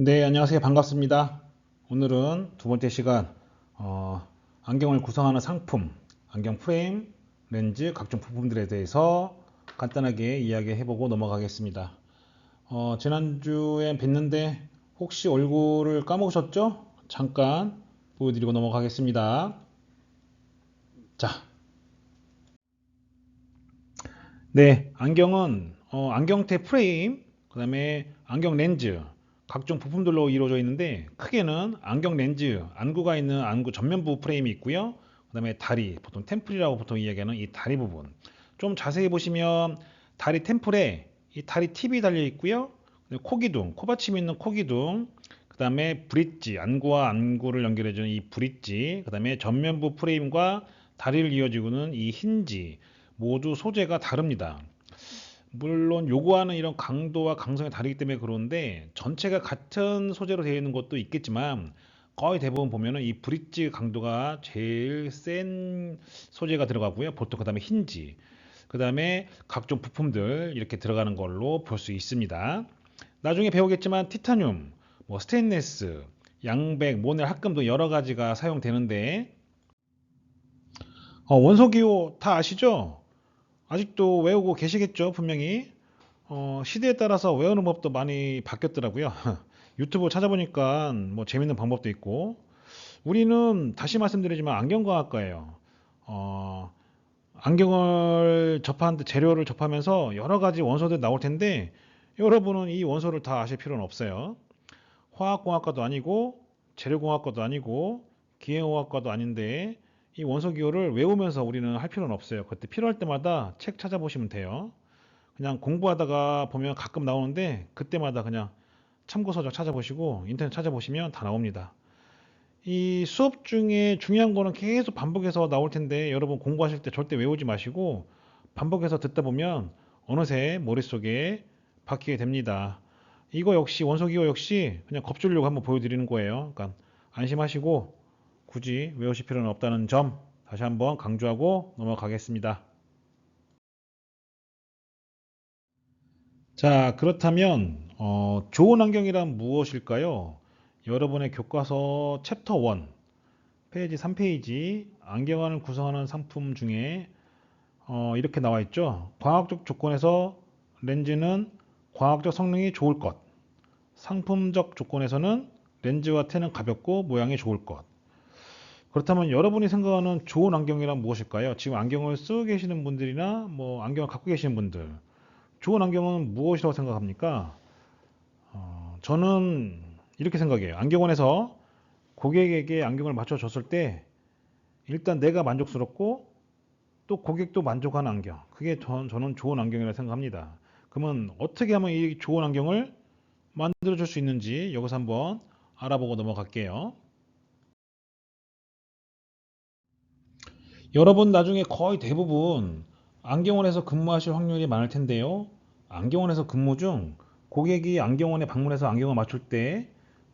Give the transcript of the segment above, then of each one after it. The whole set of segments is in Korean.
네, 안녕하세요. 반갑습니다. 오늘은 두 번째 시간, 안경을 구성하는 상품, 안경 프레임, 렌즈, 각종 부품들에 대해서 간단하게 이야기해보고 넘어가겠습니다. 지난주에 뵀는데 혹시 얼굴을 까먹으셨죠? 잠깐 보여드리고 넘어가겠습니다. 자, 네, 안경은 안경테 프레임, 그 다음에 안경 렌즈, 각종 부품들로 이루어져 있는데 크게는 안경 렌즈, 안구가 있는 안구 전면부 프레임이 있고요. 그 다음에 다리, 보통 템플이라고 보통 이야기하는 이 다리 부분. 좀 자세히 보시면 다리 템플에 이 다리 팁이 달려 있고요. 코기둥, 코받침 있는 코기둥, 그 다음에 브릿지, 안구와 안구를 연결해주는 이 브릿지, 그 다음에 전면부 프레임과 다리를 이어주는 이 힌지, 모두 소재가 다릅니다. 물론 요구하는 이런 강도와 강성이 다르기 때문에 그런데 전체가 같은 소재로 되어 있는 것도 있겠지만 거의 대부분 보면은 이 브릿지 강도가 제일 센 소재가 들어가고요. 보통 그 다음에 힌지, 그 다음에 각종 부품들 이렇게 들어가는 걸로 볼 수 있습니다. 나중에 배우겠지만 티타늄, 뭐 스테인레스, 양백, 모넬, 합금도 여러 가지가 사용되는데 원소 기호 다 아시죠? 아직도 외우고 계시겠죠, 분명히. 시대에 따라서 외우는 법도 많이 바뀌었더라고요. 유튜브 찾아보니까 뭐 재밌는 방법도 있고. 우리는 다시 말씀드리지만 안경과학과예요. 어, 안경을 접하는데 재료를 접하면서 여러 가지 원소들이 나올 텐데 여러분은 이 원소를 다 아실 필요는 없어요. 화학공학과도 아니고 재료공학과도 아니고 기계공학과도 아닌데 이 원소 기호를 외우면서 우리는 할 필요는 없어요. 그때 필요할 때마다 책 찾아보시면 돼요. 그냥 공부하다가 보면 가끔 나오는데 그때마다 그냥 참고서적 찾아보시고 인터넷 찾아보시면 다 나옵니다. 이 수업 중에 중요한 거는 계속 반복해서 나올 텐데 여러분 공부하실 때 절대 외우지 마시고 반복해서 듣다 보면 어느새 머릿속에 박히게 됩니다. 이거 역시 원소기호 역시 그냥 겁주려고 한번 보여드리는 거예요. 그러니까 안심하시고 굳이 외우실 필요는 없다는 점 다시 한번 강조하고 넘어가겠습니다. 자, 그렇다면 좋은 안경이란 무엇일까요? 여러분의 교과서 챕터 1, 페이지 3페이지 안경을 구성하는 상품 중에 이렇게 나와 있죠. 과학적 조건에서 렌즈는 과학적 성능이 좋을 것, 상품적 조건에서는 렌즈와 테는 가볍고 모양이 좋을 것. 그렇다면 여러분이 생각하는 좋은 안경이란 무엇일까요? 지금 안경을 쓰고 계시는 분들이나 뭐 안경을 갖고 계시는 분들, 좋은 안경은 무엇이라고 생각합니까? 저는 이렇게 생각해요. 안경원에서 고객에게 안경을 맞춰줬을 때 일단 내가 만족스럽고 또 고객도 만족하는 안경. 그게 저는 좋은 안경이라고 생각합니다. 그러면 어떻게 하면 이 좋은 안경을 만들어줄 수 있는지 여기서 한번 알아보고 넘어갈게요. 여러분 나중에 거의 대부분 안경원에서 근무하실 확률이 많을 텐데요. 안경원에서 근무 중 고객이 안경원에 방문해서 안경을 맞출 때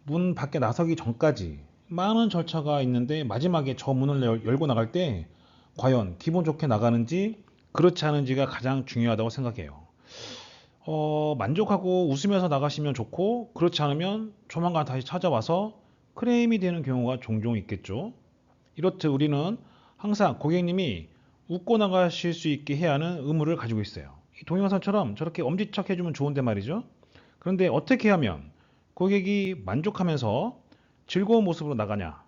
문 밖에 나서기 전까지 많은 절차가 있는데 마지막에 저 문을 열고 나갈 때 과연 기분 좋게 나가는지 그렇지 않은지가 가장 중요하다고 생각해요. 만족하고 웃으면서 나가시면 좋고 그렇지 않으면 조만간 다시 찾아와서 크레임이 되는 경우가 종종 있겠죠. 이렇듯 우리는 항상 고객님이 웃고 나가실 수 있게 해야 하는 의무를 가지고 있어요. 이 동영상처럼 저렇게 엄지척 해주면 좋은데 말이죠. 그런데 어떻게 하면 고객이 만족하면서 즐거운 모습으로 나가냐?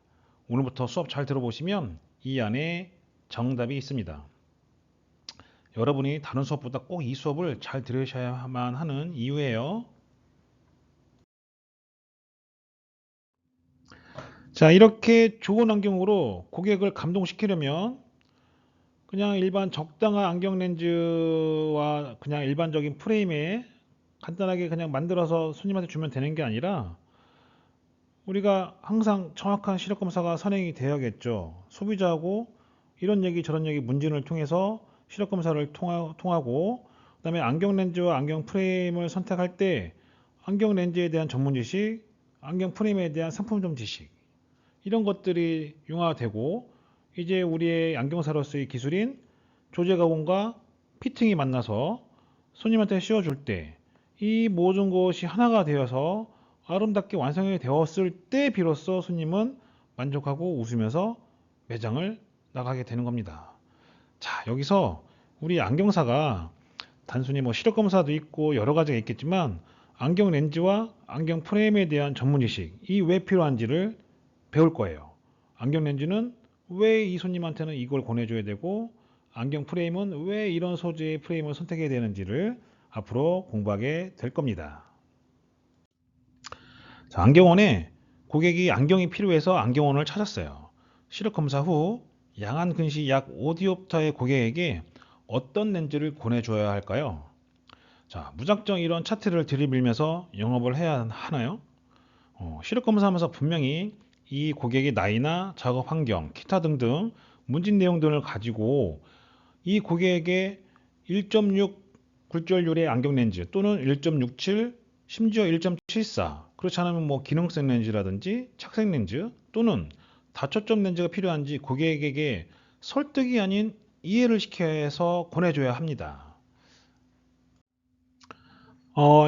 오늘부터 수업 잘 들어보시면 이 안에 정답이 있습니다. 여러분이 다른 수업보다 꼭 이 수업을 잘 들으셔야만 하는 이유예요. 자, 이렇게 좋은 안경으로 고객을 감동시키려면 그냥 일반 적당한 안경 렌즈와 그냥 일반적인 프레임에 간단하게 그냥 만들어서 손님한테 주면 되는 게 아니라 우리가 항상 정확한 시력 검사가 선행이 되어야겠죠. 소비자하고 이런 얘기 저런 얘기 문진을 통해서 시력 검사를 통하고 그다음에 안경 렌즈와 안경 프레임을 선택할 때 안경 렌즈에 대한 전문 지식, 안경 프레임에 대한 상품점 지식 이런 것들이 융화되고 이제 우리의 안경사로서의 기술인 조제 가공과 피팅이 만나서 손님한테 씌워줄 때 이 모든 것이 하나가 되어서 아름답게 완성이 되었을 때 비로소 손님은 만족하고 웃으면서 매장을 나가게 되는 겁니다. 자, 여기서 우리 안경사가 단순히 뭐 시력 검사도 있고 여러 가지가 있겠지만 안경 렌즈와 안경 프레임에 대한 전문 지식, 이 왜 필요한지를 배울 거예요. 안경 렌즈는 왜 이 손님한테는 이걸 권해줘야 되고, 안경 프레임은 왜 이런 소재의 프레임을 선택해야 되는지를 앞으로 공부하게 될 겁니다. 자, 안경원에 고객이 안경이 필요해서 안경원을 찾았어요. 시력 검사 후 양한 근시 약 5디옵터의 고객에게 어떤 렌즈를 권해줘야 할까요? 자, 무작정 이런 차트를 들이밀면서 영업을 해야 하나요? 시력 검사하면서 분명히 이 고객의 나이나 작업 환경, 기타 등등 문진 내용 등을 가지고 이 고객에게 1.6 굴절율의 안경 렌즈 또는 1.67, 심지어 1.74, 그렇지 않으면 뭐 기능성 렌즈라든지 착색 렌즈 또는 다초점 렌즈가 필요한지 고객에게 설득이 아닌 이해를 시켜서 권해줘야 합니다.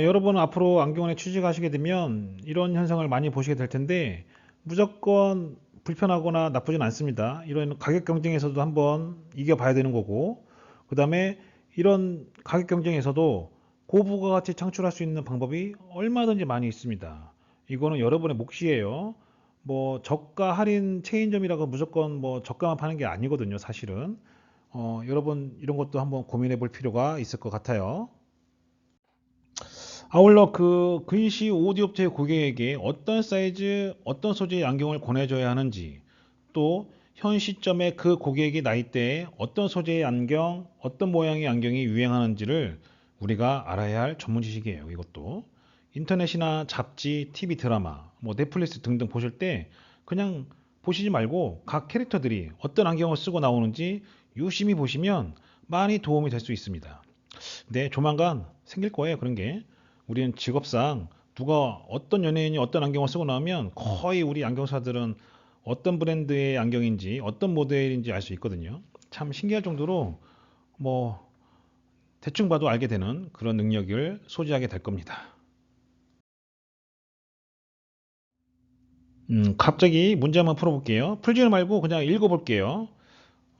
여러분 앞으로 안경원에 취직하시게 되면 이런 현상을 많이 보시게 될 텐데 무조건 불편하거나 나쁘진 않습니다. 이런 가격 경쟁에서도 한번 이겨봐야 되는 거고, 그 다음에 이런 가격 경쟁에서도 고부가가치 창출할 수 있는 방법이 얼마든지 많이 있습니다. 이거는 여러분의 몫이에요. 뭐 저가 할인 체인점이라고 무조건 뭐 저가만 파는 게 아니거든요, 사실은. 여러분 이런 것도 한번 고민해 볼 필요가 있을 것 같아요. 아울러 그 근시 오디옵체 고객에게 어떤 사이즈, 어떤 소재의 안경을 권해줘야 하는지, 또 현 시점에 그 고객의 나이대에 어떤 소재의 안경, 어떤 모양의 안경이 유행하는지를 우리가 알아야 할 전문 지식이에요. 이것도 인터넷이나 잡지, TV 드라마, 뭐 넷플릭스 등등 보실 때 그냥 보시지 말고 각 캐릭터들이 어떤 안경을 쓰고 나오는지 유심히 보시면 많이 도움이 될 수 있습니다. 네, 조만간 생길 거예요, 그런 게. 우리는 직업상 누가 어떤 연예인이 어떤 안경을 쓰고 나오면 거의 우리 안경사들은 어떤 브랜드의 안경인지 어떤 모델인지 알 수 있거든요. 참 신기할 정도로 뭐 대충 봐도 알게 되는 그런 능력을 소지하게 될 겁니다. 갑자기 문제 한번 풀어볼게요. 풀지는 말고 그냥 읽어볼게요.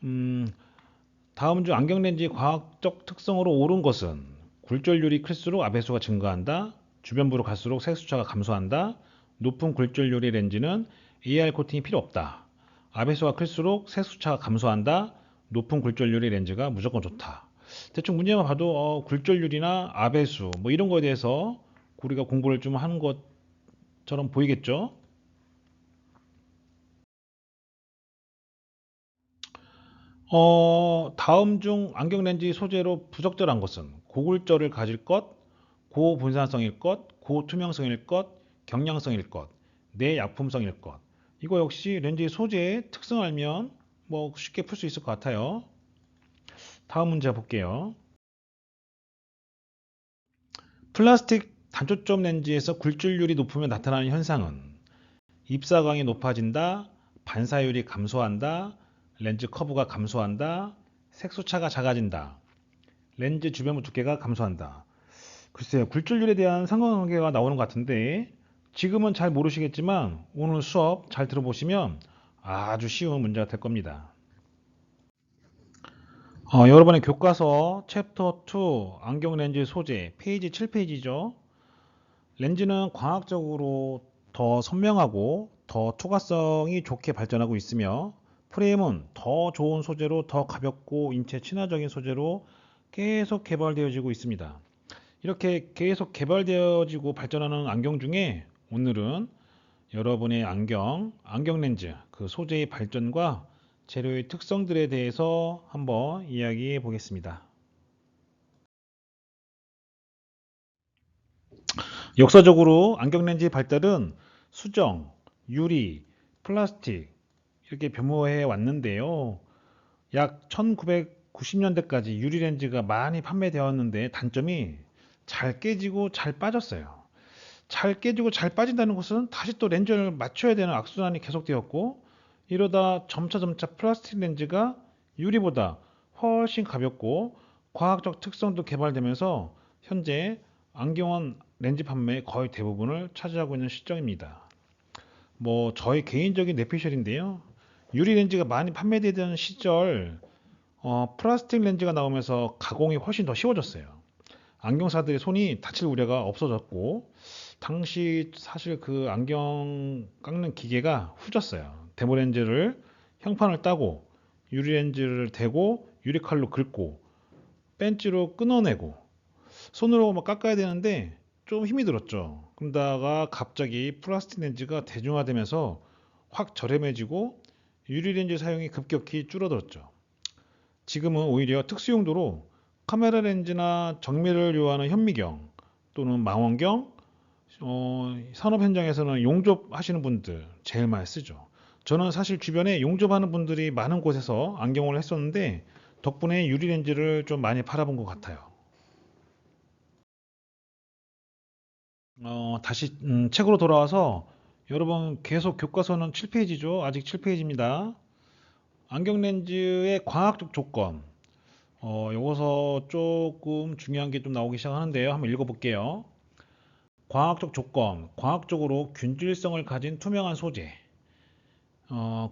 음, 다음 중 안경 렌즈의 과학적 특성으로 옳은 것은 굴절률이 클수록 아배수가 증가한다. 주변부로 갈수록 색수차가 감소한다. 높은 굴절률의 렌즈는 AR 코팅이 필요 없다. 아배수가 클수록 색수차가 감소한다. 높은 굴절률의 렌즈가 무조건 좋다. 대충 문제만 봐도 굴절률이나 아배수 뭐 이런 거에 대해서 우리가 공부를 좀 하는 것처럼 보이겠죠? 다음 중 안경 렌즈 소재로 부적절한 것은 고굴절을 가질 것, 고분산성일 것, 고투명성일 것, 경량성일 것, 내약품성일 것. 이거 역시 렌즈의 소재의 특성을 알면 뭐 쉽게 풀 수 있을 것 같아요. 다음 문제 볼게요. 플라스틱 단초점 렌즈에서 굴절률이 높으면 나타나는 현상은 입사광이 높아진다, 반사율이 감소한다, 렌즈 커브가 감소한다, 색소차가 작아진다, 렌즈 주변부 두께가 감소한다. 글쎄요, 굴절률에 대한 상관관계가 나오는 것 같은데 지금은 잘 모르시겠지만 오늘 수업 잘 들어보시면 아주 쉬운 문제가 될 겁니다. 여러분의 교과서 챕터 2 안경 렌즈 소재 페이지 7페이지죠. 렌즈는 과학적으로 더 선명하고 더 투과성이 좋게 발전하고 있으며 프레임은 더 좋은 소재로 더 가볍고 인체 친화적인 소재로 계속 개발되어지고 있습니다. 이렇게 계속 개발되어지고 발전하는 안경 중에 오늘은 여러분의 안경 렌즈, 그 소재의 발전과 재료의 특성들에 대해서 한번 이야기해 보겠습니다. 역사적으로 안경 렌즈의 발달은 수정, 유리, 플라스틱 이렇게 변모해 왔는데요. 약 1990년대까지 유리 렌즈가 많이 판매되었는데 단점이 잘 깨지고 잘 빠졌어요. 잘 깨지고 잘 빠진다는 것은 다시 또 렌즈를 맞춰야 되는 악순환이 계속되었고, 이러다 점차 플라스틱 렌즈가 유리보다 훨씬 가볍고 과학적 특성도 개발되면서 현재 안경은 렌즈 판매의 거의 대부분을 차지하고 있는 시점입니다. 뭐 저의 개인적인 뇌피셜인데요. 유리 렌즈가 많이 판매되던 시절 플라스틱 렌즈가 나오면서 가공이 훨씬 더 쉬워졌어요. 안경사들의 손이 다칠 우려가 없어졌고 당시 사실 그 안경 깎는 기계가 후졌어요. 데모 렌즈를 형판을 따고 유리 렌즈를 대고 유리칼로 긁고 벤치로 끊어내고 손으로 막 깎아야 되는데 좀 힘이 들었죠. 그러다가 갑자기 플라스틱 렌즈가 대중화되면서 확 저렴해지고 유리 렌즈 사용이 급격히 줄어들었죠. 지금은 오히려 특수 용도로 카메라 렌즈나 정밀을 요하는 현미경 또는 망원경, 산업 현장에서는 용접 하시는 분들 제일 많이 쓰죠. 저는 사실 주변에 용접하는 분들이 많은 곳에서 안경을 했었는데 덕분에 유리 렌즈를 좀 많이 팔아본 것 같아요. 다시 책으로 돌아와서 여러분 계속 교과서는 7페이지죠. 아직 7페이지입니다. 안경 렌즈의 광학적 조건. 요거서 조금 중요한 게 좀 나오기 시작하는데요. 한번 읽어볼게요. 광학적 조건. 광학적으로 균질성을 가진 투명한 소재.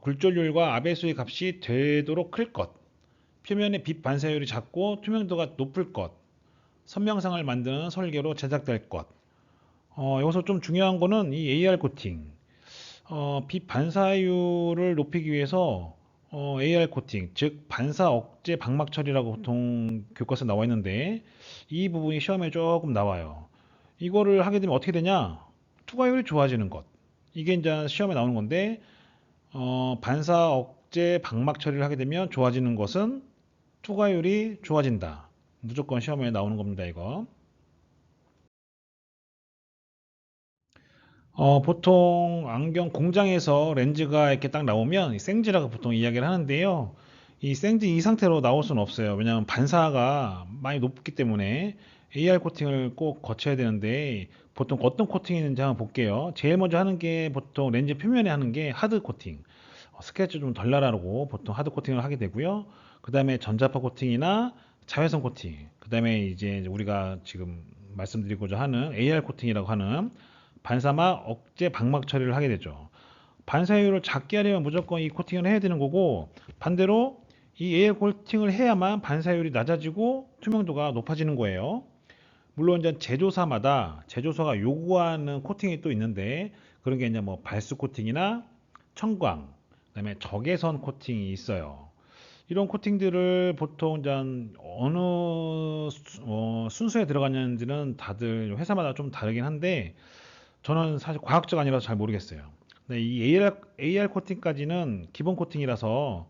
굴절률과 아배수의 값이 되도록 클 것. 표면의 빛 반사율이 작고 투명도가 높을 것. 선명상을 만드는 설계로 제작될 것. 여기서 좀 중요한 거는 이 AR 코팅. 빛 반사율을 높이기 위해서 AR 코팅, 즉 반사 억제 방막 처리라고 보통 교과서에 나와 있는데 이 부분이 시험에 조금 나와요. 이거를 하게 되면 어떻게 되냐? 투과율이 좋아지는 것. 이게 이제 시험에 나오는 건데 반사 억제 방막 처리를 하게 되면 좋아지는 것은 투과율이 좋아진다. 무조건 시험에 나오는 겁니다, 이거. 보통 안경 공장에서 렌즈가 이렇게 딱 나오면 생지라고 보통 이야기를 하는데요. 이 생지 이 상태로 나올 수는 없어요. 왜냐하면 반사가 많이 높기 때문에 AR 코팅을 꼭 거쳐야 되는데 보통 어떤 코팅이 있는지 한번 볼게요. 제일 먼저 하는 게 보통 렌즈 표면에 하는 게 하드 코팅. 스크래치 좀 덜 나라고 보통 하드 코팅을 하게 되고요. 그 다음에 전자파 코팅이나 자외선 코팅. 그 다음에 이제 우리가 지금 말씀드리고자 하는 AR 코팅이라고 하는 반사막 억제 방막 처리를 하게 되죠. 반사율을 작게 하려면 무조건 이 코팅을 해야 되는 거고 반대로 이 AR 코팅을 해야만 반사율이 낮아지고 투명도가 높아지는 거예요. 물론 이제 제조사마다 제조사가 요구하는 코팅이 또 있는데 그런 게 이제 뭐 발수 코팅이나 청광, 그다음에 적외선 코팅이 있어요. 이런 코팅들을 보통 이제 어느 순서에 들어가는지는 다들 회사마다 좀 다르긴 한데 저는 사실 과학적 아니라서 잘 모르겠어요. 근데 이 AR 코팅까지는 기본 코팅이라서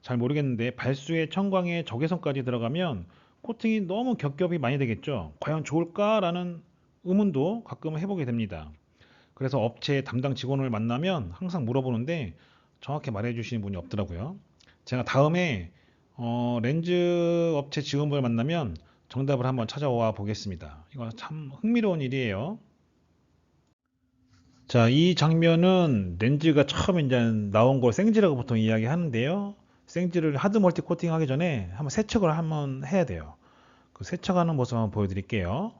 잘 모르겠는데 발수에 청광에 적외선까지 들어가면 코팅이 너무 겹겹이 많이 되겠죠. 과연 좋을까라는 의문도 가끔 해보게 됩니다. 그래서 업체 담당 직원을 만나면 항상 물어보는데 정확히 말해주시는 분이 없더라고요. 제가 다음에 렌즈 업체 직원분을 만나면 정답을 한번 찾아와 보겠습니다. 이거 참 흥미로운 일이에요. 자, 이 장면은 렌즈가 처음 이제 나온 걸 생지라고 보통 이야기하는데요. 생지를 하드 멀티 코팅 하기 전에 한번 세척을 한번 해야 돼요. 그 세척하는 모습 한번 보여드릴게요.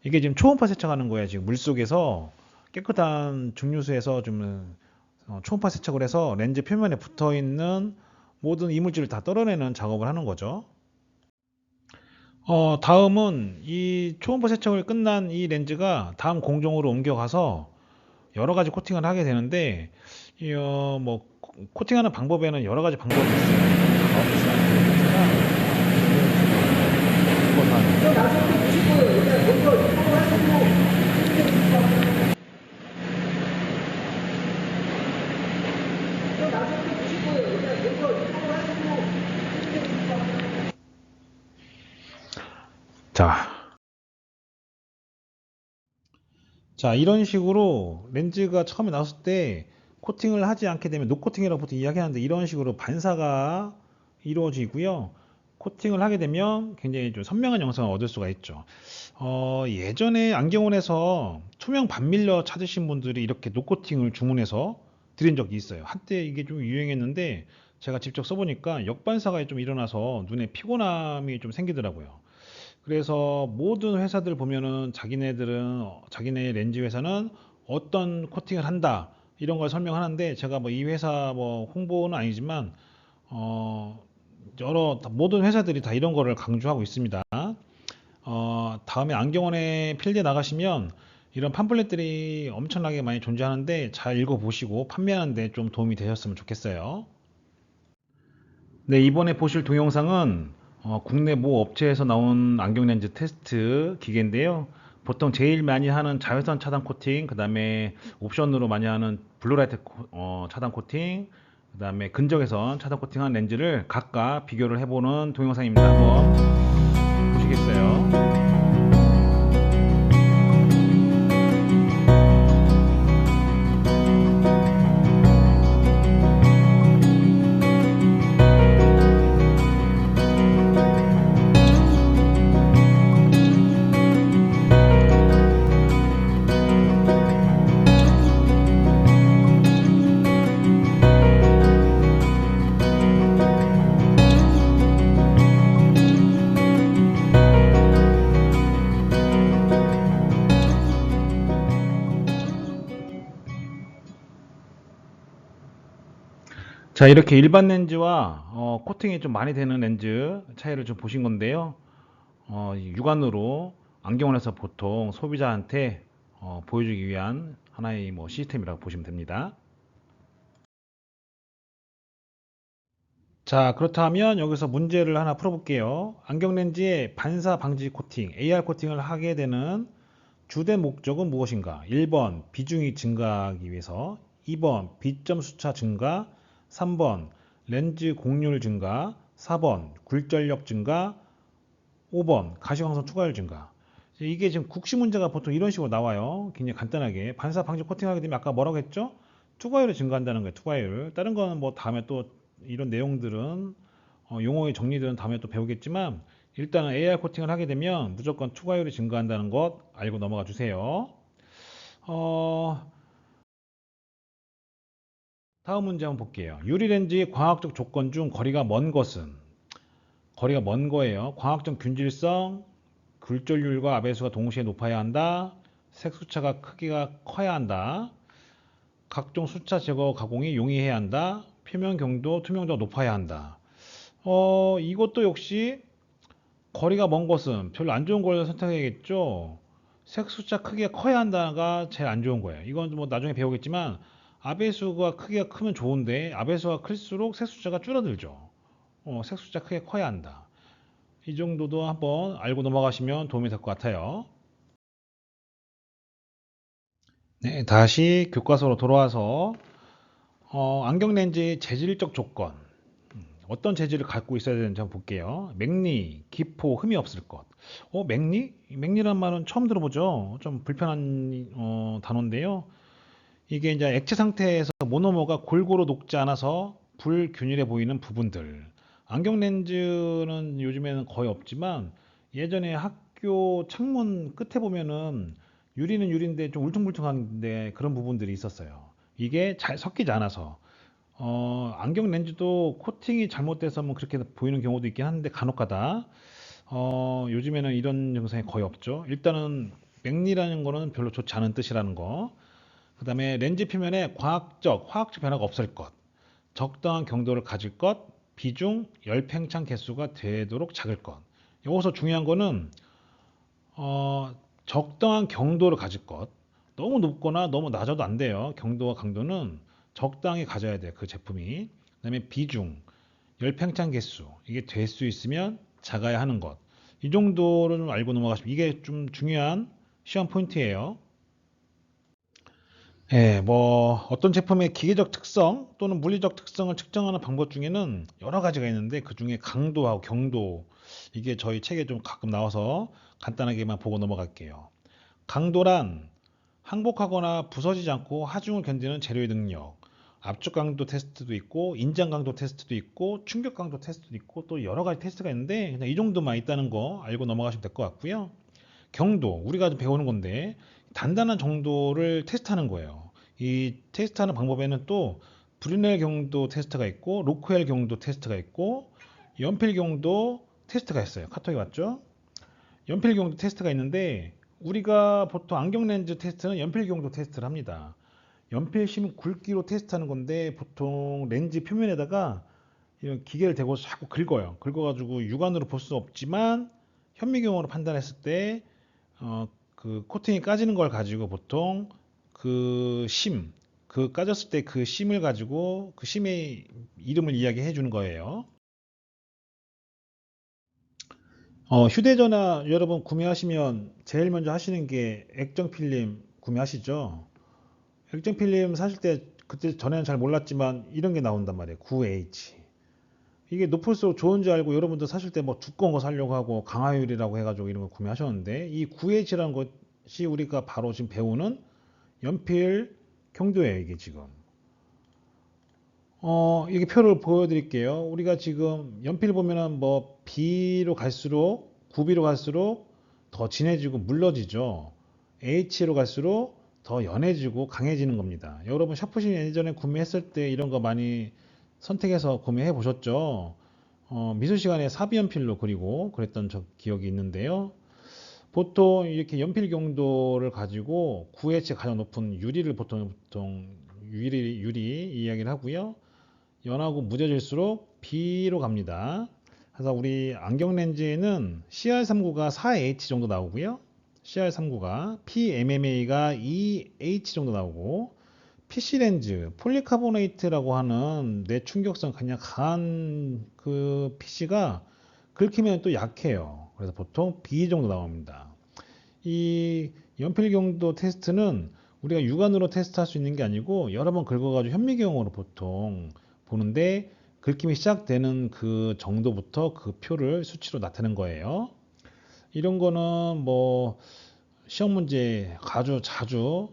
이게 지금 초음파 세척하는 거예요. 지금 물속에서 깨끗한 중류수에서 좀 초음파 세척을 해서 렌즈 표면에 붙어 있는 모든 이물질을 다 떨어내는 작업을 하는 거죠. 다음은 이 초음파 세척을 끝난 이 렌즈가 다음 공정으로 옮겨가서 여러 가지 코팅을 하게 되는데 뭐 코팅하는 방법에는 여러 가지 방법이 있어요. 자, 자, 이런 식으로 렌즈가 처음에 나왔을 때 코팅을 하지 않게 되면 노코팅이라고 보통 이야기하는데 이런 식으로 반사가 이루어지고요. 코팅을 하게 되면 굉장히 좀 선명한 영상을 얻을 수가 있죠. 예전에 안경원에서 투명 반밀러 찾으신 분들이 이렇게 노코팅을 주문해서 드린 적이 있어요. 한때 이게 좀 유행했는데 제가 직접 써보니까 역반사가 좀 일어나서 눈에 피곤함이 좀 생기더라고요. 그래서 모든 회사들 보면은 자기네 렌즈 회사는 어떤 코팅을 한다 이런 걸 설명하는데, 제가 뭐 이 회사 뭐 홍보는 아니지만 어 모든 회사들이 다 이런 거를 강조하고 있습니다. 다음에 안경원의 필드에 나가시면 이런 팜플렛들이 엄청나게 많이 존재하는데 잘 읽어보시고 판매하는데 좀 도움이 되셨으면 좋겠어요. 네, 이번에 보실 동영상은 국내 모 업체에서 나온 안경 렌즈 테스트 기계인데요. 보통 제일 많이 하는 자외선 차단 코팅, 그 다음에 옵션으로 많이 하는 블루라이트 차단 코팅, 그 다음에 근적외선 차단 코팅한 렌즈를 각각 비교를 해보는 동영상입니다. 한번 보시겠어요? 자, 이렇게 일반 렌즈와 코팅이 좀 많이 되는 렌즈 차이를 좀 보신 건데요. 이 육안으로 안경원에서 보통 소비자한테 보여주기 위한 하나의 뭐 시스템이라고 보시면 됩니다. 자, 그렇다면 여기서 문제를 하나 풀어볼게요. 안경 렌즈의 반사 방지 코팅, AR 코팅을 하게 되는 주된 목적은 무엇인가? 1번 비중이 증가하기 위해서, 2번 비점 수차 증가, 3번 렌즈 공률 증가, 4번 굴절력 증가, 5번 가시광선 투과율 증가. 이게 지금 국시 문제가 보통 이런 식으로 나와요. 굉장히 간단하게 반사 방지 코팅하게 되면 아까 뭐라고 했죠? 투과율이 증가한다는 거예요. 투과율. 다른 거는 뭐 다음에 또 이런 내용들은 용어의 정리들은 다음에 또 배우겠지만, 일단은 AR 코팅을 하게 되면 무조건 투과율이 증가한다는 것 알고 넘어가 주세요. 어, 다음 문제 한번 볼게요. 유리 렌즈의 광학적 조건 중 거리가 먼 거예요. 광학적 균질성, 굴절률과 아배수가 동시에 높아야 한다. 색수차가 크기가 커야 한다. 각종 수차 제거 가공이 용이해야 한다. 표면 경도, 투명도가 높아야 한다. 이것도 역시 거리가 먼 것은 별로 안 좋은 걸 선택해야겠죠. 색수차 크기가 커야 한다가 제일 안 좋은 거예요. 이건 뭐 나중에 배우겠지만 아배수가 크기가 크면 좋은데 아배수가 클수록 색수차가 줄어들죠. 색수차 크기가 커야 한다. 이 정도도 한번 알고 넘어가시면 도움이 될 것 같아요. 네, 다시 교과서로 돌아와서 안경 렌즈의 재질적 조건, 어떤 재질을 갖고 있어야 되는지 한번 볼게요. 맥리, 기포, 흠이 없을 것. 맥리? 맥리란 말은 처음 들어보죠. 좀 불편한 단어인데요. 이게 이제 액체 상태에서 모노머가 골고루 녹지 않아서 불균일해 보이는 부분들. 안경 렌즈는 요즘에는 거의 없지만 예전에 학교 창문 끝에 보면은 유리는 유리인데 좀 울퉁불퉁한데 그런 부분들이 있었어요. 이게 잘 섞이지 않아서. 안경 렌즈도 코팅이 잘못돼서 뭐 그렇게 보이는 경우도 있긴 한데 간혹가다. 요즘에는 이런 증상이 거의 없죠. 일단은 맥리라는 거는 별로 좋지 않은 뜻이라는 거. 그 다음에 렌즈 표면에 화학적 변화가 없을 것, 적당한 경도를 가질 것, 비중, 열팽창 개수가 되도록 작을 것. 여기서 중요한 거는 적당한 경도를 가질 것. 너무 높거나 너무 낮아도 안 돼요. 경도와 강도는 적당히 가져야 돼요. 그 제품이. 그다음에 비중, 열팽창 개수. 이게 될 수 있으면 작아야 하는 것. 이 정도를 좀 알고 넘어가시면 이게 좀 중요한 시험 포인트예요. 예, 뭐 어떤 제품의 기계적 특성 또는 물리적 특성을 측정하는 방법 중에는 여러 가지가 있는데 그중에 강도하고 경도, 이게 저희 책에 좀 가끔 나와서 간단하게만 보고 넘어갈게요. 강도란 항복하거나 부서지지 않고 하중을 견디는 재료의 능력, 압축 강도 테스트도 있고 인장 강도 테스트도 있고 충격 강도 테스트도 있고 또 여러 가지 테스트가 있는데 그냥 이 정도만 있다는 거 알고 넘어가시면 될 것 같고요. 경도, 우리가 배우는 건데 단단한 정도를 테스트하는 거예요. 이 테스트하는 방법에는 또 브리넬 경도 테스트가 있고 로크웰 경도 테스트가 있고 연필 경도 테스트가 있어요. 카톡에 왔죠? 연필 경도 테스트가 있는데 우리가 보통 안경 렌즈 테스트는 연필 경도 테스트를 합니다. 연필 심 굵기로 테스트하는 건데 보통 렌즈 표면에다가 이런 기계를 대고 자꾸 긁어요. 긁어가지고 육안으로 볼 수 없지만 현미경으로 판단했을 때 그 코팅이 까지는 걸 가지고 보통 그 심, 그 까졌을 때 그 심을 가지고 그 심의 이름을 이야기해 주는 거예요. 휴대전화 여러분 구매하시면 제일 먼저 하시는 게 액정 필름 구매하시죠. 액정 필름 사실 때 그때 전에는 잘 몰랐지만 이런 게 나온단 말이에요. 9H. 이게 높을수록 좋은지 알고 여러분도 사실 때 뭐 두꺼운 거 사려고 하고 강화율이라고 해가지고 이런 거 구매하셨는데 이 9H라는 것이 우리가 바로 지금 배우는 연필 경도예요, 이게 지금. 이게 표를 보여드릴게요. 우리가 지금 연필 보면은 뭐 B로 갈수록, 9B로 갈수록 더 진해지고 물러지죠. H로 갈수록 더 연해지고 강해지는 겁니다. 여러분 샤프심 예전에 구매했을 때 이런 거 많이 선택해서 구매해 보셨죠? 미술 시간에 사비 연필로 그리고 그랬던 저 기억이 있는데요. 보통 이렇게 연필 경도를 가지고 9H가 가장 높은 유리를 보통 유리 이야기를 하고요. 연하고 무뎌질수록 B로 갑니다. 그래서 우리 안경 렌즈에는 CR39가 4H 정도 나오고요. CR39가 PMMA가 2H 정도 나오고 PC 렌즈, 폴리카보네이트라고 하는 내충격성 그냥 강한 그 PC가 긁히면 또 약해요. 그래서 보통 B 정도 나옵니다. 이 연필 경도 테스트는 우리가 육안으로 테스트할 수 있는 게 아니고 여러 번 긁어가지고 현미경으로 보통 보는데 긁힘이 시작되는 그 정도부터 그 표를 수치로 나타내는 거예요. 이런 거는 뭐 시험 문제 아주 자주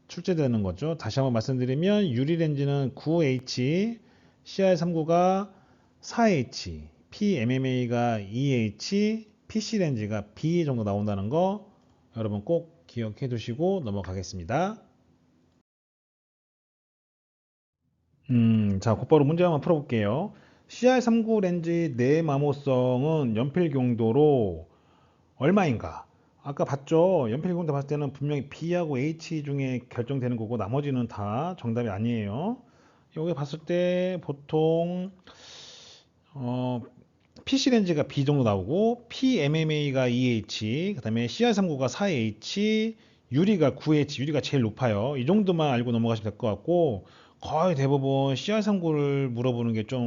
출제되는 거죠. 다시 한번 말씀드리면 유리 렌즈는 9H, CR39가 4H, PMMA가 2H, PC 렌즈가 B 정도 나온다는 거 여러분 꼭 기억해 두시고 넘어가겠습니다. 자, 곧바로 문제 한번 풀어볼게요. CR39 렌즈의 내마모성은 연필 경도로 얼마인가? 아까 봤죠? 연필 공대 봤을 때는 분명히 B하고 H 중에 결정되는 거고 나머지는 다 정답이 아니에요. 여기 봤을 때 보통 어, PC 렌즈가 B 정도 나오고 PMMA가 2H, 그다음에 CR39가 4H, 유리가 9H, 유리가 제일 높아요. 이 정도만 알고 넘어가시면 될 것 같고 거의 대부분 CR39를 물어보는 게 좀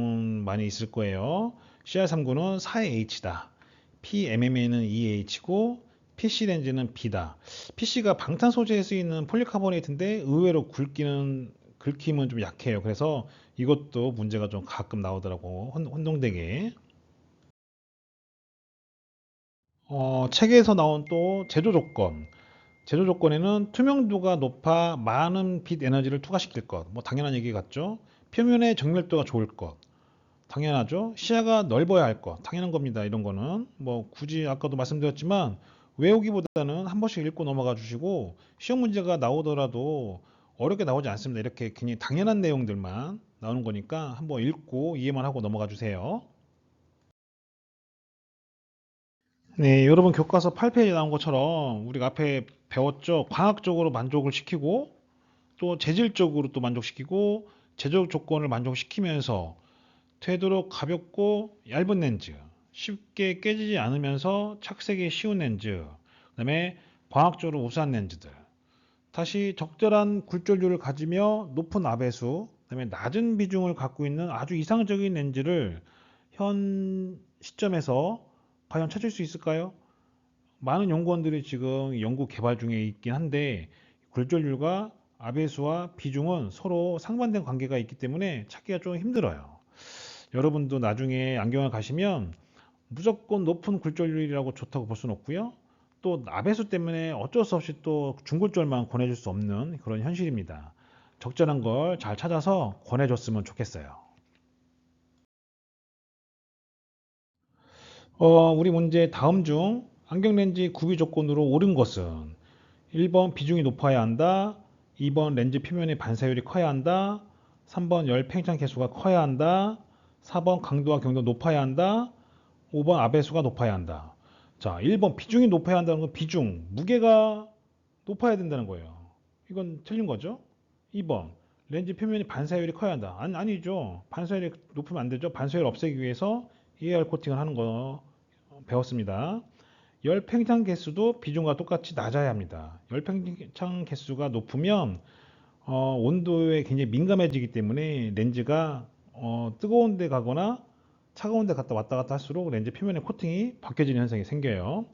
많이 있을 거예요. CR39는 4H다. PMMA는 EH고 PC 렌즈는 B다. PC가 방탄 소재에 쓰이는 폴리카보네이트인데 의외로 긁힘은 좀 약해요. 그래서 이것도 문제가 좀 가끔 나오더라고. 혼동되게. 책에서 나온 또 제조 조건. 제조 조건에는 투명도가 높아 많은 빛 에너지를 투과시킬 것. 뭐 당연한 얘기 같죠? 표면의 정밀도가 좋을 것. 당연하죠. 시야가 넓어야 할 것. 당연한 겁니다. 이런 거는. 뭐 굳이 아까도 말씀드렸지만 외우기보다는 한 번씩 읽고 넘어가 주시고 시험 문제가 나오더라도 어렵게 나오지 않습니다. 이렇게 그냥 당연한 내용들만 나오는 거니까 한번 읽고 이해만 하고 넘어가 주세요. 네, 여러분 교과서 8페이지 나온 것처럼 우리가 앞에 배웠죠. 광학적으로 만족을 시키고 또 재질적으로 또 만족시키고 제조 조건을 만족시키면서 되도록 가볍고 얇은 렌즈, 쉽게 깨지지 않으면서 착색이 쉬운 렌즈, 그다음에 광학적으로 우수한 렌즈들. 다시 적절한 굴절률을 가지며 높은 아배수, 그다음에 낮은 비중을 갖고 있는 아주 이상적인 렌즈를 현 시점에서 과연 찾을 수 있을까요? 많은 연구원들이 지금 연구 개발 중에 있긴 한데 굴절률과 아배수와 비중은 서로 상반된 관계가 있기 때문에 찾기가 좀 힘들어요. 여러분도 나중에 안경을 가시면 무조건 높은 굴절률이라고 좋다고 볼 수는 없고요. 또 나배수 때문에 어쩔 수 없이 또 중굴절만 권해줄 수 없는 그런 현실입니다. 적절한 걸 잘 찾아서 권해줬으면 좋겠어요. 우리 문제 다음 중 안경 렌즈 구비 조건으로 옳은 것은 1번 비중이 높아야 한다. 2번 렌즈 표면의 반사율이 커야 한다. 3번 열 팽창 개수가 커야 한다. 4번 강도와 경도 높아야 한다. 5번 아배수가 높아야 한다. 자, 1번 비중이 높아야 한다는 건 비중, 무게가 높아야 된다는 거예요. 이건 틀린 거죠. 2번 렌즈 표면의 반사율이 커야 한다. 아니죠. 반사율이 높으면 안 되죠. 반사율 없애기 위해서 EAR 코팅을 하는 거 배웠습니다. 열 팽창 개수도 비중과 똑같이 낮아야 합니다. 열 팽창 개수가 높으면 온도에 굉장히 민감해지기 때문에 렌즈가 뜨거운 데 가거나 차가운 데 갔다 왔다 갔다 할수록 렌즈 표면의 코팅이 벗겨지는 현상이 생겨요.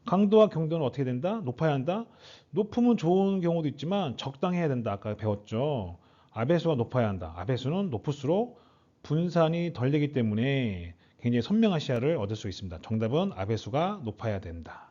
강도와 경도는 어떻게 된다? 높아야 한다? 높으면 좋은 경우도 있지만 적당해야 된다. 아까 배웠죠. 아배수가 높아야 한다. 아배수는 높을수록 분산이 덜 되기 때문에 굉장히 선명한 시야를 얻을 수 있습니다. 정답은 아배수가 높아야 된다.